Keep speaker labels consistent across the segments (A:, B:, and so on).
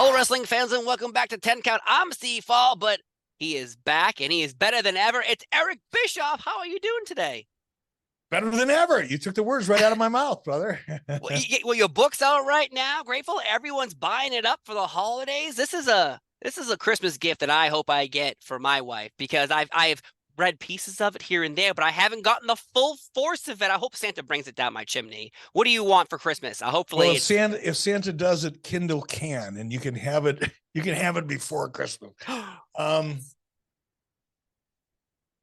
A: Hello, wrestling fans, and welcome back to 10 Count. I'm Steve Fall, but he is back, and he is better than ever. It's Eric Bischoff. How are you doing today?
B: Better than ever. You took the words right out of my mouth, brother.
A: Well, your book's out right now. Grateful everyone's buying it up for the holidays. This is a Christmas gift that I hope I get for my wife because I've read pieces of it here and there, but I haven't gotten the full force of it. I hope Santa brings it down my chimney. What do you want for Christmas? Hopefully,
B: Well, if Santa does it, Kindle can, and you can have it. You can have it before Christmas.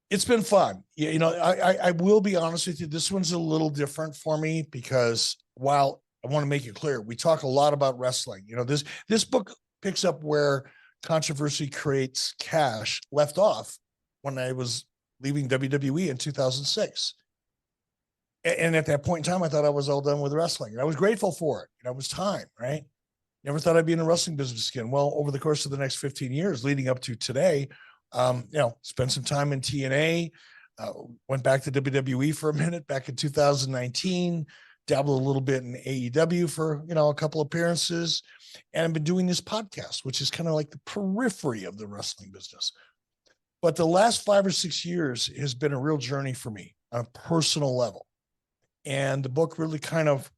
B: It's been fun. I will be honest with you. This one's a little different for me because while I want to make it clear, we talk a lot about wrestling. This book picks up where controversy creates cash left off when I was leaving WWE in 2006. And at that point in time, I thought I was all done with wrestling. And I was grateful for it. It was time, right? Never thought I'd be in the wrestling business again. Well, over the course of the next 15 years leading up to today, spent some time in TNA, went back to WWE for a minute back in 2019, dabbled a little bit in AEW for, a couple appearances. And I've been doing this podcast, which is kind of like the periphery of the wrestling business. But the last 5 or 6 years has been a real journey for me on a personal level. And the book really kind of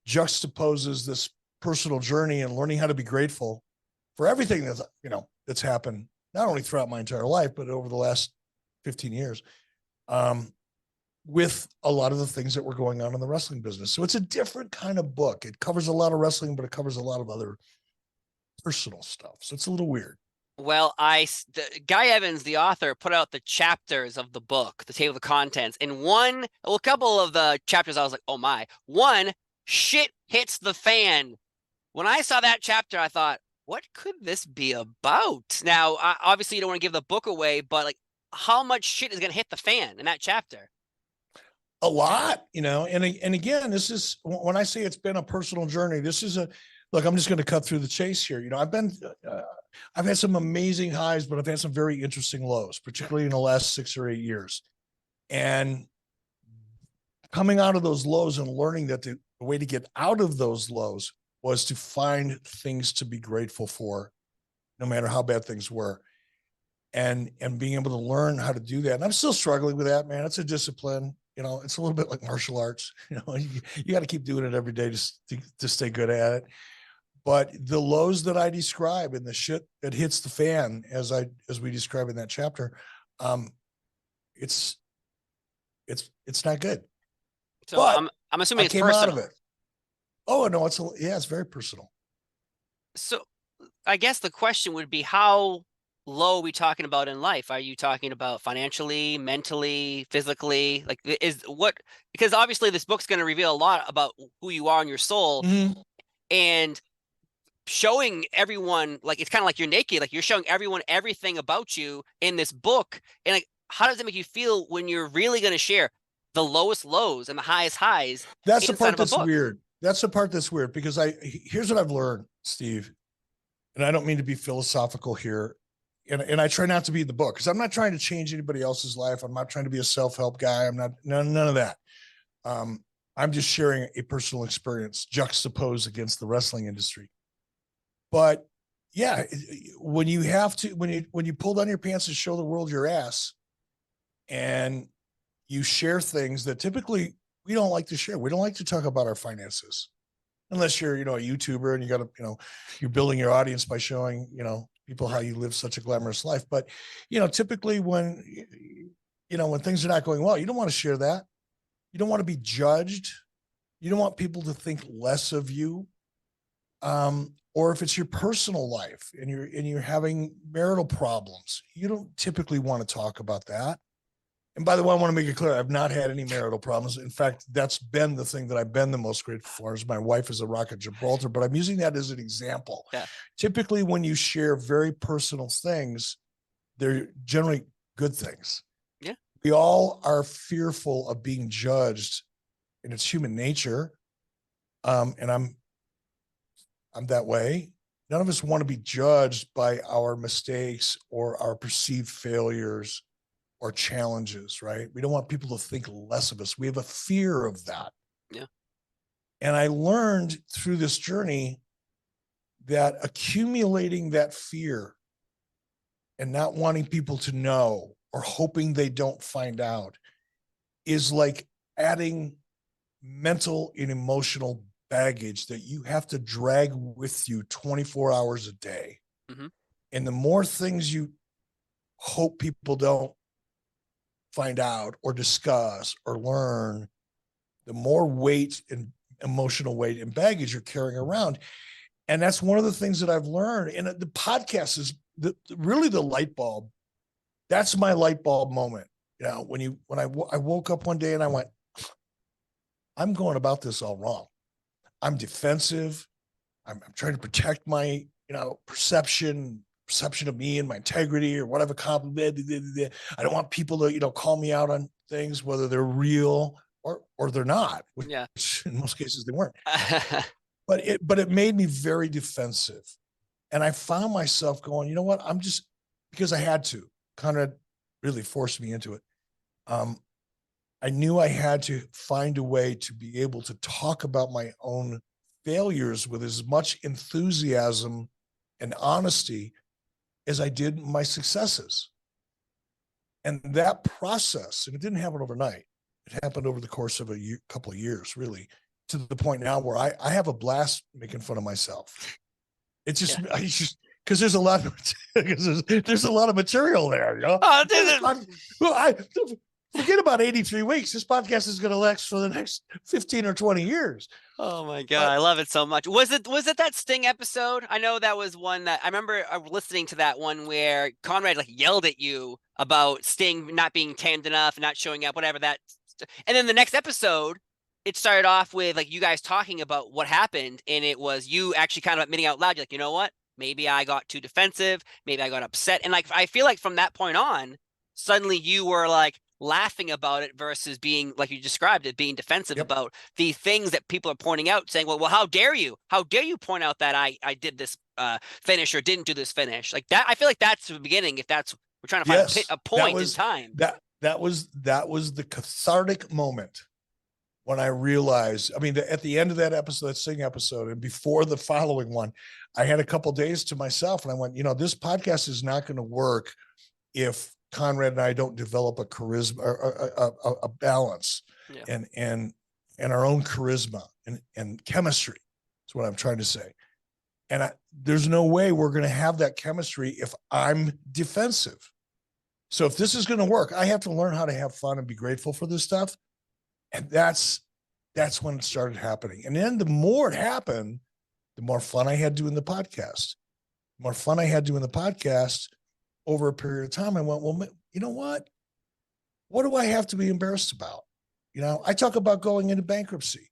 B: juxtaposes this personal journey and learning how to be grateful for everything that's happened, not only throughout my entire life, but over the last 15 years, with a lot of the things that were going on in the wrestling business. So it's a different kind of book. It covers a lot of wrestling, but it covers a lot of other personal stuff. So it's a little weird.
A: Well, Guy Evans, the author, put out the chapters of the book, the table of contents. And a couple of the chapters, I was like, oh my. One, shit hits the fan. When I saw that chapter, I thought, what could this be about? Now, obviously, you don't want to give the book away, but how much shit is going to hit the fan in that chapter?
B: A lot, and again, this is when I say it's been a personal journey. Look, I'm just going to cut through the chase here. I've had some amazing highs, but I've had some very interesting lows, particularly in the last 6 or 8 years. And coming out of those lows and learning that the way to get out of those lows was to find things to be grateful for, no matter how bad things were. And being able to learn how to do that. And I'm still struggling with that, man. It's a discipline. It's a little bit like martial arts. You got to keep doing it every day to stay good at it. But the lows that I describe and the shit that hits the fan, as we describe in that chapter, it's not good.
A: So but I'm assuming it's personal. Out of it.
B: Oh no, it's very personal.
A: So I guess the question would be, how low are we talking about in life? Are you talking about financially, mentally, physically? Because obviously this book's going to reveal a lot about who you are and your soul. Mm-hmm. And showing everyone, it's kind of like you're naked, you're showing everyone everything about you in this book. And how does it make you feel when you're really going to share the lowest lows and the highest highs?
B: That's the part that's weird. That's the part that's weird because here's what I've learned, Steve, and I don't mean to be philosophical here. And I try not to be in the book because I'm not trying to change anybody else's life. I'm not trying to be a self-help guy. I'm not, none of that. I'm just sharing a personal experience juxtaposed against the wrestling industry. But yeah, when you pull down your pants and show the world your ass and you share things that typically we don't like to share. We don't like to talk about our finances unless you're, a YouTuber and you got to, you're building your audience by showing, people how you live such a glamorous life. But, typically when things are not going well, you don't want to share that. You don't want to be judged. You don't want people to think less of you. Or if it's your personal life and you're having marital problems, you don't typically want to talk about that. And by the way, I want to make it clear, I've not had any marital problems. In fact, that's been the thing that I've been the most grateful for is my wife is a rock of Gibraltar, but I'm using that as an example. Yeah. Typically, when you share very personal things, they're generally good things.
A: Yeah.
B: We all are fearful of being judged, and it's human nature. And I'm that way. None of us want to be judged by our mistakes or our perceived failures or challenges, right? We don't want people to think less of us. We have a fear of that.
A: Yeah.
B: And I learned through this journey that accumulating that fear and not wanting people to know or hoping they don't find out is like adding mental and emotional baggage that you have to drag with you 24 hours a day.
A: Mm-hmm.
B: And the more things you hope people don't find out or discuss or learn, the more weight and emotional weight and baggage you're carrying around. And that's one of the things that I've learned. And the podcast is really the light bulb. That's my light bulb moment. You know, when I woke up one day and I went, I'm going about this all wrong. I'm defensive. I'm trying to protect my, perception of me and my integrity or whatever compliment. I don't want people to, call me out on things, whether they're real or they're not, which
A: Yeah.
B: in most cases they weren't. But it made me very defensive. And I found myself going, you know what? I'm just, because I had to. Conrad really forced me into it. I knew I had to find a way to be able to talk about my own failures with as much enthusiasm and honesty as I did my successes. And that process, and it didn't happen overnight. It happened over the course of couple of years, really, to the point now where I have a blast making fun of myself. It's just, yeah. Because there's a lot of there's a lot of material there, you know. Forget about 83 weeks. This podcast is going to last for the next 15 or 20 years.
A: Oh my God. I love it so much. Was it that Sting episode? I know that was one that I remember listening to, that one where Conrad like yelled at you about Sting not being tamed enough, not showing up, whatever that. And then the next episode, it started off with like you guys talking about what happened. And it was you actually kind of admitting out loud, you're like, you know what? Maybe I got too defensive. Maybe I got upset. And like, I feel like from that point on, suddenly you were like laughing about it versus being, like you described it, being defensive about the things that people are pointing out, saying, well, how dare you? How dare you point out that I did this finish or didn't do this finish? Like that, I feel like that's the beginning. If that's, we're trying to find a point in time.
B: That was the cathartic moment when I realized, I mean, at the end of that episode, that Sting episode, and before the following one, I had a couple of days to myself and I went, this podcast is not going to work if Conrad and I don't develop a charisma or a balance and our own charisma and chemistry is what I'm trying to say. And there's no way we're going to have that chemistry if I'm defensive. So if this is going to work, I have to learn how to have fun and be grateful for this stuff. And that's when it started happening. And then the more it happened, the more fun I had doing the podcast. The more fun I had doing the podcast over a period of time, I went, well, you know what? What do I have to be embarrassed about? I talk about going into bankruptcy,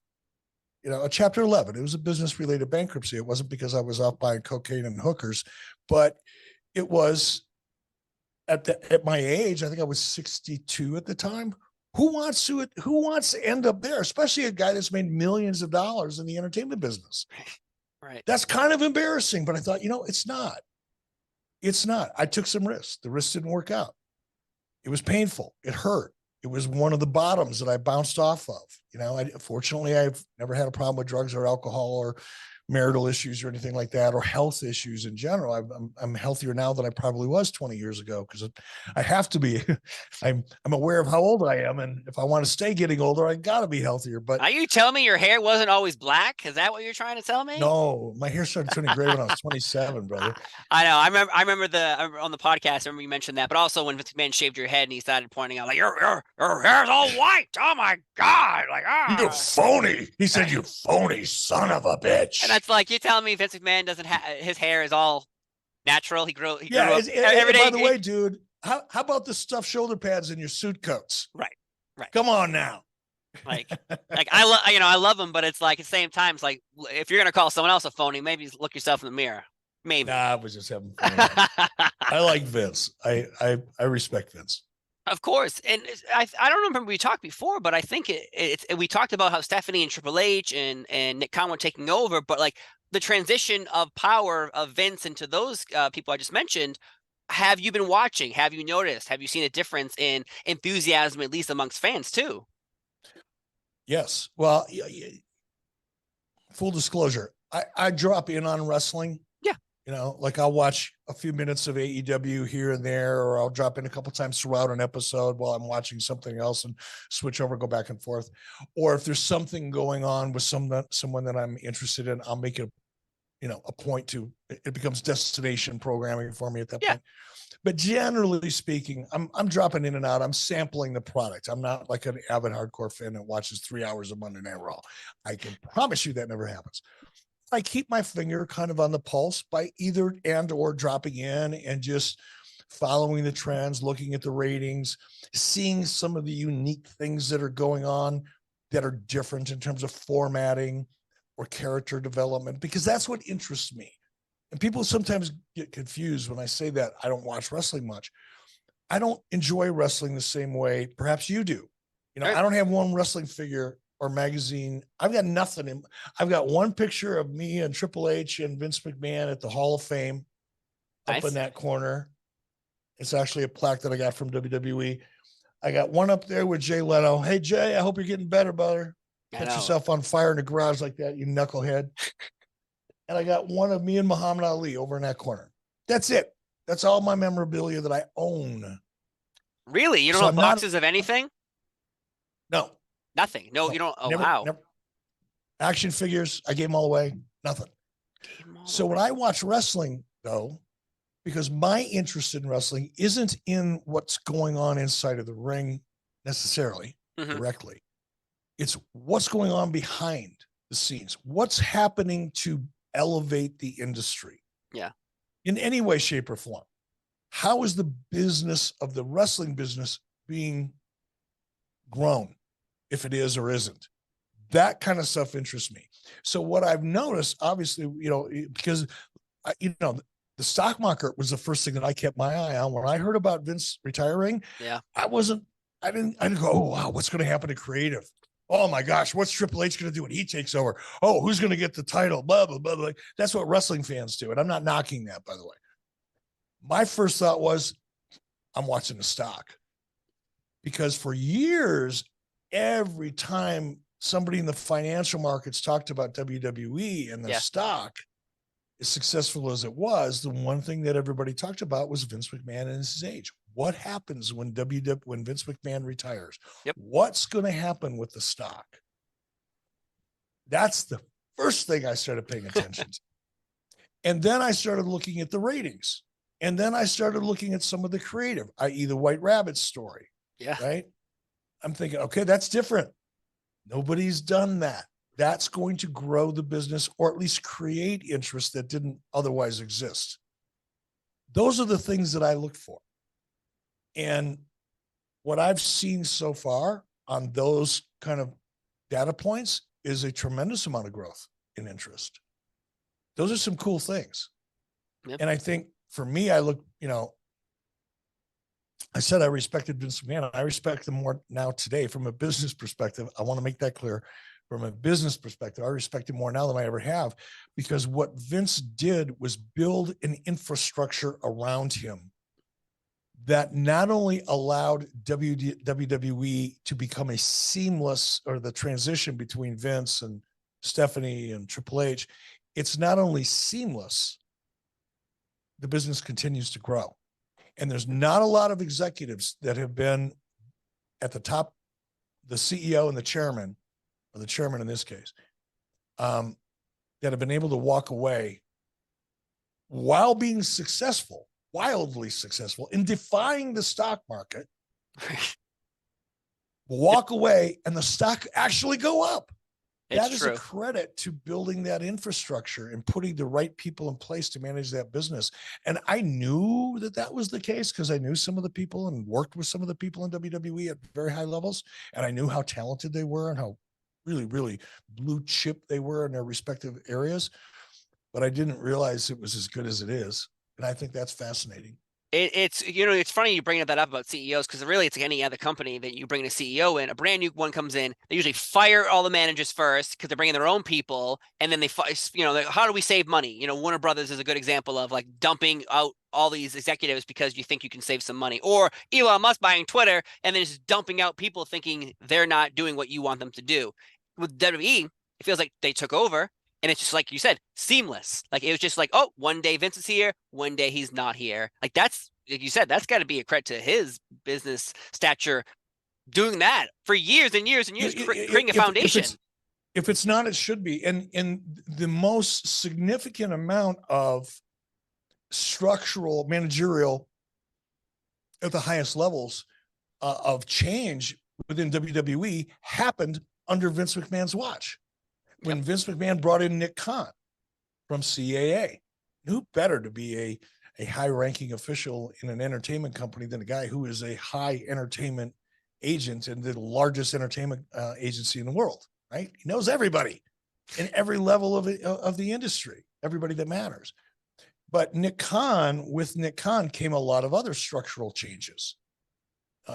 B: a Chapter 11. It was a business-related bankruptcy. It wasn't because I was out buying cocaine and hookers, but it was at my age. I think I was 62 at the time. Who wants to end up there, especially a guy that's made millions of dollars in the entertainment business?
A: Right.
B: That's kind of embarrassing, but I thought, it's not. It's not. I took some risks. The risks didn't work out. It was painful. It hurt. It was one of the bottoms that I bounced off of. Fortunately, I've never had a problem with drugs or alcohol or marital issues or anything like that, or health issues in general. I'm healthier now than I probably was 20 years ago because I have to be. I'm aware of how old I am, and if I want to stay getting older, I got to be healthier. But
A: are you telling me your hair wasn't always black? Is that what you're trying to tell me?
B: No, my hair started turning gray when I was 27, brother.
A: I know. I remember on the podcast. I remember you mentioned that, but also when Vince McMahon shaved your head and he started pointing out like your hair's all white. Oh my God! Like
B: you phony. He said, "You phony son of a bitch."
A: And that's like, you're telling me Vince McMahon doesn't have, his hair is all natural. He grew up
B: every day. By the way, dude, how about the stuffed shoulder pads in your suit coats?
A: Right.
B: Come on now.
A: Like I love him, but it's like at the same time, it's like if you're gonna call someone else a phony, maybe look yourself in the mirror. Maybe.
B: Nah, I was just having fun. I like Vince. I respect Vince.
A: Of course. And I don't remember we talked before, but I think we talked about how Stephanie and Triple H and Nick Khan were taking over, but like the transition of power of Vince into those people I just mentioned, have you been watching? Have you noticed? Have you seen a difference in enthusiasm, at least amongst fans too?
B: Yes. Well, full disclosure, I drop in on wrestling.
A: Yeah.
B: Like I'll watch a few minutes of AEW here and there, or I'll drop in a couple times throughout an episode while I'm watching something else and switch over, go back and forth. Or if there's something going on with someone that I'm interested in, I'll make it, a point to, it becomes destination programming for me at that
A: Yeah.
B: point. But generally speaking, I'm dropping in and out. I'm sampling the product. I'm not like an avid hardcore fan that watches 3 hours of Monday Night Raw. I can promise you that never happens. I keep my finger kind of on the pulse by either and or dropping in and just following the trends, looking at the ratings, seeing some of the unique things that are going on that are different in terms of formatting or character development, because that's what interests me. And people sometimes get confused when I say that I don't watch wrestling much. I don't enjoy wrestling the same way perhaps you do.
A: Right.
B: I don't have one wrestling figure or magazine. I've got nothing. I've got one picture of me and Triple H and Vince McMahon at the Hall of Fame up in that corner. It's actually a plaque that I got from WWE. I got one up there with Jay Leno. Hey, Jay, I hope you're getting better, brother. Catch yourself on fire in the garage like that, you knucklehead. And I got one of me and Muhammad Ali over in that corner. That's it. That's all my memorabilia that I own.
A: Really? You don't
B: So
A: have boxes of anything?
B: No.
A: Nothing. No, you don't. Oh,
B: never,
A: wow.
B: Never. Action figures, I gave them all away. Nothing. So when I watch wrestling, though, because my interest in wrestling isn't in what's going on inside of the ring necessarily, directly. It's what's going on behind the scenes. What's happening to elevate the industry?
A: Yeah.
B: In any way, shape, or form. How is the business of the wrestling business being grown, if it is or isn't? That kind of stuff interests me. So what I've noticed, obviously, because the stock market was the first thing that I kept my eye on when I heard about Vince retiring.
A: Yeah.
B: I didn't go, oh wow, what's going to happen to creative? Oh my gosh, what's Triple H going to do when he takes over? Oh, who's going to get the title? Blah, blah, blah, blah. That's what wrestling fans do. And I'm not knocking that, by the way. My first thought was, I'm watching the stock. Because for years, every time somebody in the financial markets talked about WWE and the stock, as successful as it was, the one thing that everybody talked about was Vince McMahon and his age. What happens when Vince McMahon retires?
A: Yep.
B: What's going to happen with the stock? That's the first thing I started paying attention to. And then I started looking at the ratings. And then I started looking at some of the creative, i.e. the White Rabbit story.
A: Yeah.
B: Right. I'm thinking, okay, that's different. Nobody's done that. That's going to grow the business, or at least create interest that didn't otherwise exist. Those are the things that I look for. And what I've seen so far on those kind of data points is a tremendous amount of growth in interest. Those are some cool things. Yep. And I think for me, I look, I said I respected Vince McMahon. I respect him more now today from a business perspective. I want to make that clear. From a business perspective, I respect him more now than I ever have, because what Vince did was build an infrastructure around him that not only allowed WWE to become a seamless, or the transition between Vince and Stephanie and Triple H, it's not only seamless, the business continues to grow. And there's not a lot of executives that have been at the top, the CEO and the chairman, or the chairman in this case, that have been able to walk away while being successful, wildly successful in defying the stock market, walk away and the stock actually go up. That is a credit to building that infrastructure and putting the right people in place to manage that business. And I knew that was the case because I knew some of the people and worked with some of the people in WWE at very high levels. And I knew how talented they were and how really, really blue chip they were in their respective areas. But I didn't realize it was as good as it is. And I think that's fascinating.
A: It's funny you bring that up about CEOs, because really it's like any other company that you bring a CEO in, a brand new one comes in, they usually fire all the managers first because they're bringing their own people, and then how do we save money? Warner Brothers is a good example of like dumping out all these executives because you think you can save some money, or Elon Musk buying Twitter and then just dumping out people thinking they're not doing what you want them to do. With WWE, it feels like they took over. And it's just like you said, seamless. Like it was just like, oh, one day Vince is here, one day he's not here. Like that's like you said, that's got to be a credit to his business stature doing that for years and years and years, creating a foundation.
B: If it's not, it should be. And the most significant amount of structural managerial at the highest levels of change within WWE happened under Vince McMahon's watch. When Vince McMahon brought in Nick Khan from CAA, who better to be a high-ranking official in an entertainment company than a guy who is a high entertainment agent in the largest entertainment agency in the world, right? He knows everybody in every level of the industry, everybody that matters. But with Nick Khan came a lot of other structural changes.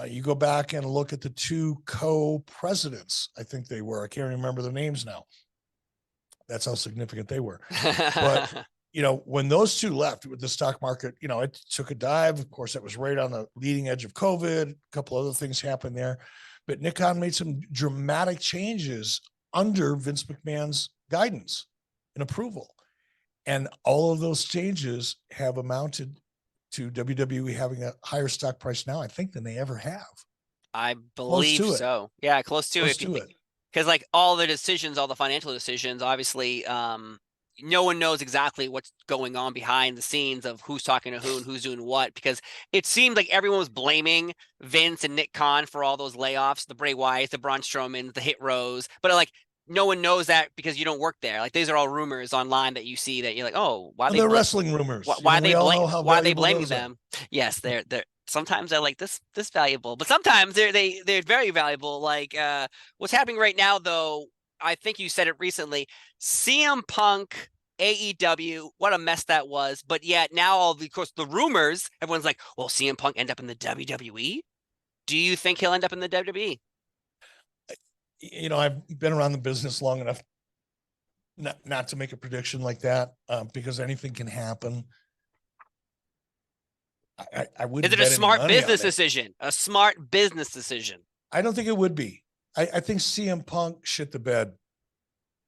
B: You go back and look at the two co-presidents, I think they were. I can't remember their names now. That's how significant they were. But, when those two left with the stock market, it took a dive. Of course, that was right on the leading edge of COVID. A couple other things happened there. But Nick Khan made some dramatic changes under Vince McMahon's guidance and approval. And all of those changes have amounted to WWE having a higher stock price now, I think, than they ever have.
A: I believe so. Yeah, close to it. Because like all the decisions, all the financial decisions, obviously, no one knows exactly what's going on behind the scenes of who's talking to who and who's doing what, because it seemed like everyone was blaming Vince and Nick Khan for all those layoffs, the Bray Wyatts, the Braun Strowmans, the Hit Rows, but like no one knows that because you don't work there. Like these are all rumors online that you see that you're like, oh,
B: they're wrestling rumors.
A: Why are they blaming them? Yes, they're sometimes they're like this valuable, but sometimes they're very valuable. Like what's happening right now, though, I think you said it recently. CM Punk, AEW, what a mess that was. But yet now, of course, the rumors, everyone's like, well, CM Punk end up in the WWE? Do you think he'll end up in the WWE?
B: I've been around the business long enough not to make a prediction like that because anything can happen. I wouldn't.
A: Is it a smart business decision? A smart business decision?
B: I don't think it would be. I think CM Punk shit the bed.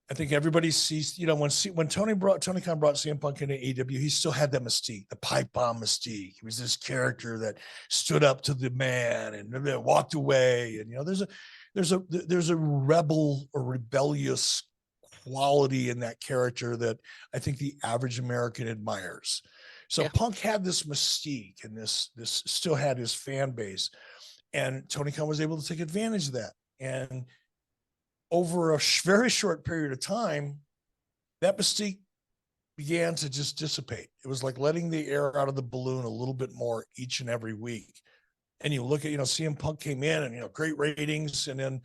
B: I think everybody sees, when Tony Khan brought CM Punk into AEW, he still had that mystique, the pipe bomb mystique. He was this character that stood up to the man and walked away. And there's a rebel or rebellious quality in that character that I think the average American admires. So Punk had this mystique, and this still had his fan base, and Tony Khan was able to take advantage of that. And over a very short period of time, that mystique began to just dissipate. It was like letting the air out of the balloon a little bit more each and every week. And you look at, CM Punk came in and, great ratings. And then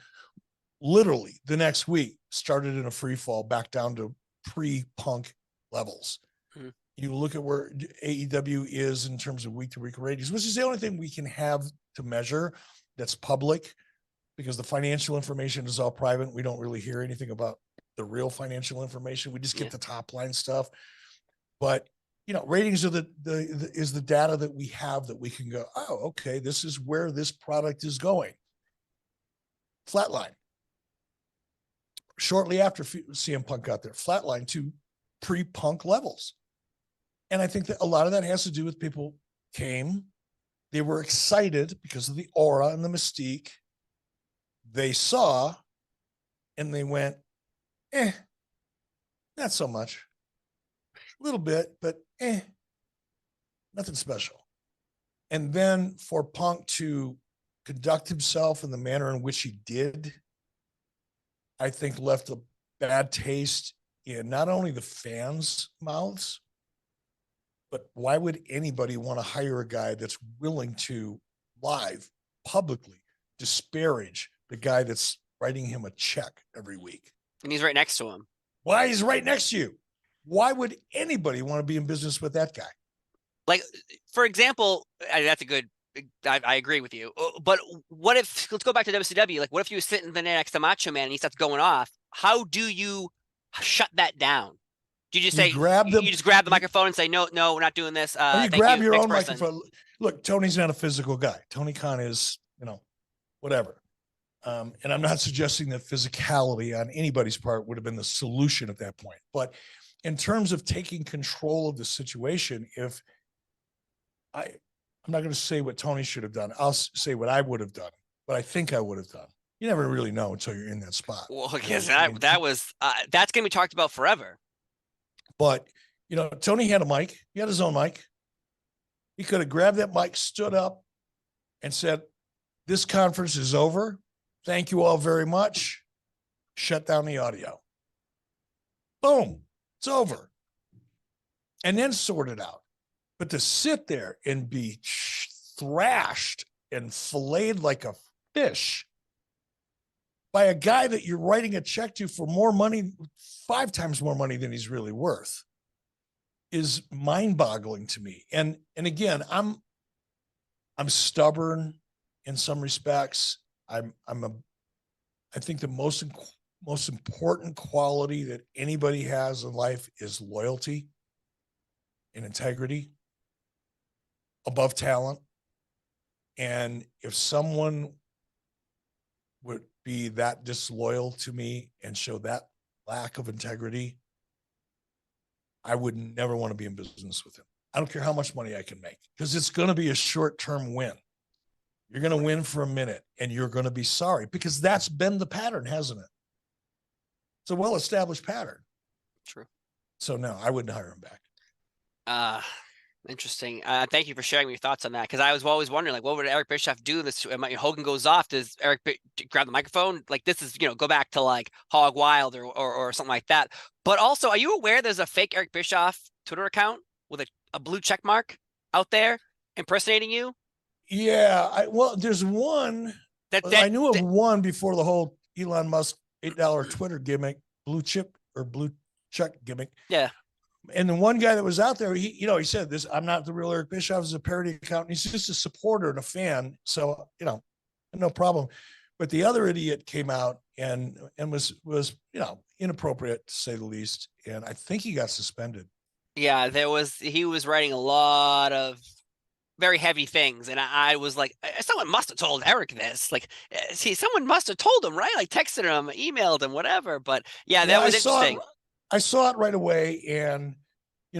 B: literally the next week started in a free fall back down to pre-Punk levels. Mm-hmm. You look at where AEW is in terms of week-to-week ratings, which is the only thing we can have to measure that's public, because the financial information is all private. We don't really hear anything about the real financial information. We just get the top line stuff. But, ratings are is the data that we have that we can go, oh, okay, this is where this product is going. Flatline. Shortly after CM Punk got there, flatline to pre-Punk levels. And I think that a lot of that has to do with people came, they were excited because of the aura and the mystique they saw, and they went, not so much. A little bit, but nothing special. And then for Punk to conduct himself in the manner in which he did, I think left a bad taste in not only the fans' mouths, but why would anybody want to hire a guy that's willing to live publicly disparage the guy that's writing him a check every week?
A: And he's right next to him.
B: Why? He's right next to you. Why would anybody want to be in business with that guy?
A: Like, for example, that's a good, I agree with you. But what if, let's go back to WCW. Like, what if you were sitting there next to Macho Man and he starts going off? How do you shut that down? Do you just say, you just grab the microphone and say, no, we're not doing this.
B: You grab your own microphone. Look, Tony's not a physical guy. Tony Khan is, whatever. And I'm not suggesting that physicality on anybody's part would have been the solution at that point. But in terms of taking control of the situation, if I'm not going to say what Tony should have done, I'll say what I would have done, what I think I would have done. You never really know until you're in that spot.
A: Well,
B: You know,
A: because
B: I mean,
A: that was that's gonna be talked about forever.
B: but Tony had a mic. He had his own mic. He could have grabbed that mic, stood up, and said, "This conference is over. Thank you all very much." Shut down the audio. Boom. It's over. And then sort it out. But to sit there and be thrashed and filleted like a fish by a guy that you're writing a check to for more money, 5 times more money than he's really worth, is mind-boggling to me. And again, I'm stubborn in some respects. I think the most important quality that anybody has in life is loyalty and integrity above talent. And if someone would be that disloyal to me and show that lack of integrity, I would never want to be in business with him. I don't care how much money I can make, because it's going to be a short-term win. You're going to win for a minute and you're going to be sorry, because that's been the pattern, hasn't it? It's a well-established pattern.
A: True.
B: So no, I wouldn't hire him back.
A: Interesting. Thank you for sharing your thoughts on that, because I was always wondering, like, what would Eric Bischoff do? This Hogan goes off. Does Eric grab the microphone? Like, this is go back to like Hog Wild or something like that. But also, are you aware there's a fake Eric Bischoff Twitter account with a blue check mark out there impersonating you?
B: Yeah, well, there's one. I knew of one before the whole Elon Musk $8 Twitter gimmick, blue chip or blue check gimmick.
A: Yeah.
B: And the one guy that was out there, he said this, "I'm not the real Eric Bischoff, is a parody account. And he's just a supporter and a fan. So, no problem." But the other idiot came out and was, inappropriate to say the least. And I think he got suspended.
A: Yeah, he was writing a lot of very heavy things, and I was like, someone must have told Eric this. Like, see, someone must have told him, right? Like, texted him, emailed him, whatever. But yeah, that was interesting.
B: I saw it right away, and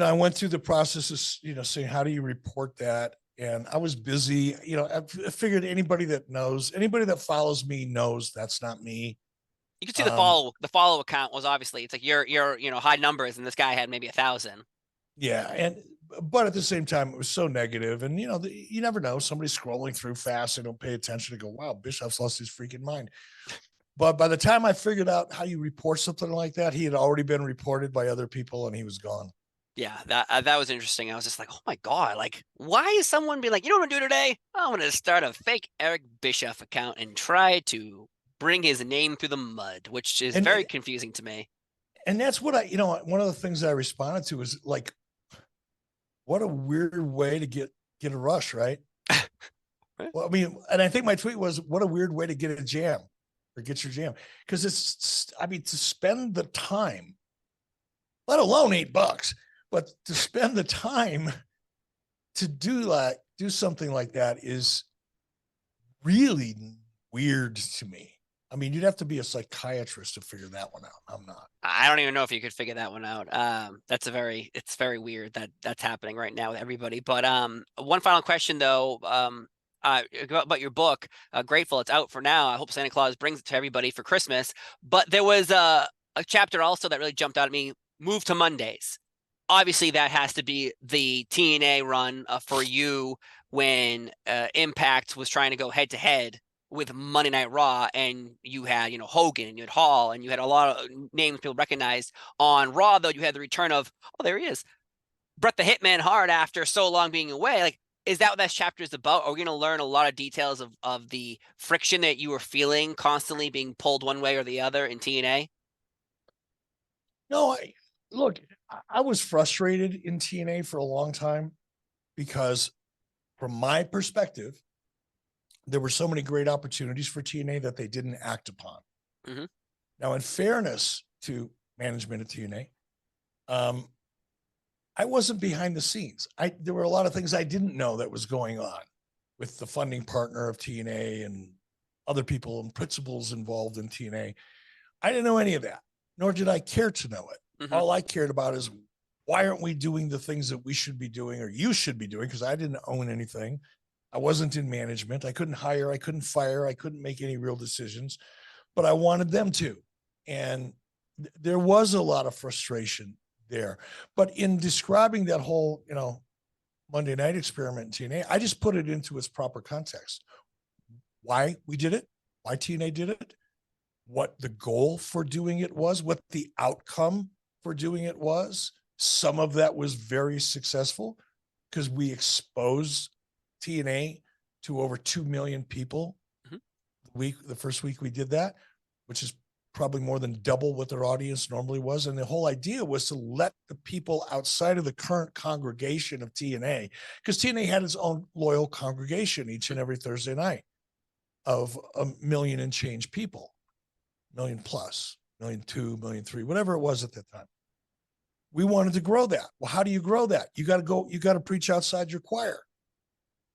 B: I went through the process of saying, how do you report that? And I was busy. I figured anybody that follows me knows that's not me.
A: You can see the follow account was obviously, it's like your high numbers, and this guy had maybe 1,000.
B: Yeah, but at the same time, it was so negative, and you never know. Somebody's scrolling through fast, they don't pay attention to go, "Wow, Bischoff's lost his freaking mind." But by the time I figured out how you report something like that, he had already been reported by other people, and he was gone.
A: Yeah, that was interesting. I was just like, oh my God, like, why is someone being like, you know what I'm gonna do today? I'm gonna start a fake Eric Bischoff account and try to bring his name through the mud, which is very confusing to me.
B: And that's what one of the things that I responded to is like, what a weird way to get a rush, right?
A: Right.
B: Well, I mean, and I think my tweet was, what a weird way to get a jam or get your jam. Because to spend the time, let alone $8, but to spend the time to do something like that is really weird to me. I mean, you'd have to be a psychiatrist to figure that one out. I'm not.
A: I don't even know if you could figure that one out. It's very weird that that's happening right now with everybody. But one final question though, about your book, Grateful, it's out for now. I hope Santa Claus brings it to everybody for Christmas. But there was a chapter also that really jumped out at me, Move to Mondays. Obviously, that has to be the TNA run for you when Impact was trying to go head to head with Monday Night Raw, and you had Hogan, and you had Hall, and you had a lot of names people recognized. On Raw, though, you had the return of, oh, there he is, Bret the Hitman Hart, after so long being away. Like, is that what that chapter is about? Are we going to learn a lot of details of the friction that you were feeling constantly being pulled one way or the other in TNA?
B: No, look, I was frustrated in TNA for a long time because, from my perspective, there were so many great opportunities for TNA that they didn't act upon.
A: Mm-hmm.
B: Now, in fairness to management at TNA, I wasn't behind the scenes. There were a lot of things I didn't know that was going on with the funding partner of TNA and other people and principals involved in TNA. I didn't know any of that, nor did I care to know it.
A: Hmm.
B: All I cared about is why aren't we doing the things that we should be doing or you should be doing? Because I didn't own anything. I wasn't in management. I couldn't hire, I couldn't fire, I couldn't make any real decisions, but I wanted them to. And there was a lot of frustration there. But in describing that whole, Monday night experiment in TNA, I just put it into its proper context. Why we did it, why TNA did it, what the goal for doing it was, what the outcome for doing it was. Some of that was very successful because we exposed TNA to over 2 million people.
A: Mhm.
B: The first week we did that, which is probably more than double what their audience normally was. And the whole idea was to let the people outside of the current congregation of TNA, because TNA had its own loyal congregation each and every Thursday night of 1 million and change people, million plus, 1,200,000, 1,300,000, whatever it was at that time. We wanted to grow that. Well, how do you grow that? You got to preach outside your choir.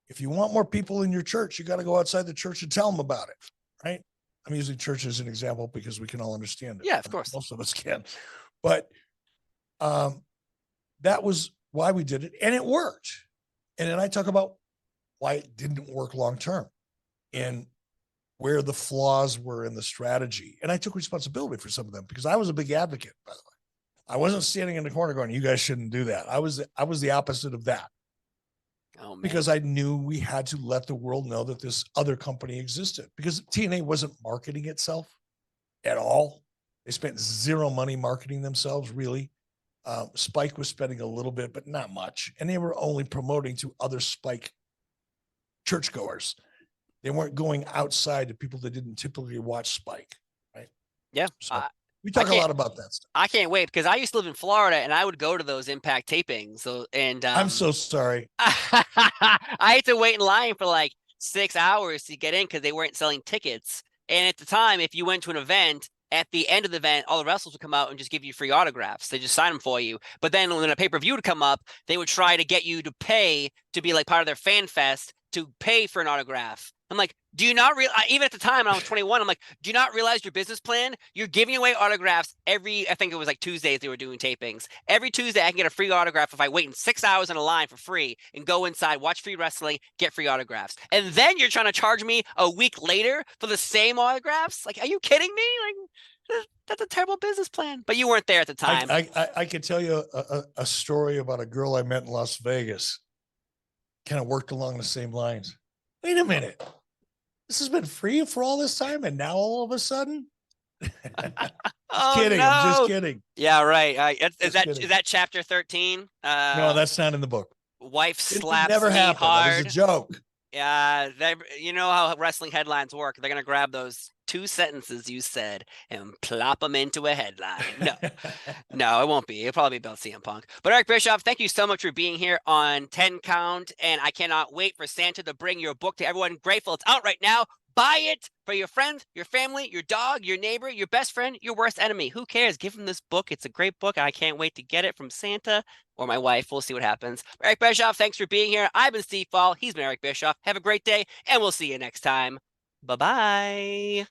B: If you want more people in your church, you got to go outside the church and tell them about it, right? I'm using church as an example because we can all understand it.
A: Yeah, of course.
B: Most of us can. But that was why we did it, and it worked. And then I talk about why it didn't work long term and where the flaws were in the strategy. And I took responsibility for some of them because I was a big advocate, by the way. I wasn't standing in the corner going, you guys shouldn't do that. I was the opposite of that.
A: Oh, man.
B: Because I knew we had to let the world know that this other company existed, because TNA wasn't marketing itself at all. They spent zero money marketing themselves, really. Spike was spending a little bit, but not much. And they were only promoting to other Spike churchgoers. They weren't going outside to people that didn't typically watch Spike, right?
A: Yeah.
B: So we
A: I
B: talk a
A: can't
B: lot about that stuff.
A: I can't wait because I used to live in Florida and I would go to those Impact tapings. So and
B: I'm so sorry.
A: I had to wait in line for like 6 hours to get in because they weren't selling tickets. And at the time, if you went to an event, at the end of the event, all the wrestlers would come out and just give you free autographs. They just sign them for you. But then when a pay-per-view would come up, they would try to get you to pay to be like part of their fan fest to pay for an autograph. I'm like, do you not realize, even at the time when I was 21, I'm like, do you not realize your business plan? You're giving away autographs I think it was like Tuesdays they were doing tapings. Every Tuesday I can get a free autograph if I wait in 6 hours in a line for free and go inside, watch free wrestling, get free autographs. And then you're trying to charge me a week later for the same autographs? Like, are you kidding me? Like, that's a terrible business plan. But you weren't there at the time.
B: I could tell you a story about a girl I met in Las Vegas. Kind of worked along the same lines. Wait a minute. This has been free for all this time, and now all of a sudden?
A: Oh,
B: kidding.
A: no.
B: I'm just kidding.
A: Yeah, right. Is
B: kidding.
A: that chapter 13?
B: No, that's not in the book.
A: Wife
B: It
A: slaps
B: never
A: me
B: happened.
A: hard.
B: It was a joke.
A: Yeah, you know how wrestling headlines work. They're gonna grab those 2 sentences you said and plop them into a headline. No, no, it won't be. It'll probably be about CM Punk. But Eric Bischoff, thank you so much for being here on 10 Count, and I cannot wait for Santa to bring your book to everyone. Grateful it's out right now. Buy it for your friend, your family, your dog, your neighbor, your best friend, your worst enemy. Who cares? Give them this book. It's a great book. I can't wait to get it from Santa or my wife. We'll see what happens. Eric Bischoff, thanks for being here. I've been Steve Fall. He's been Eric Bischoff. Have a great day, and we'll see you next time. Bye-bye.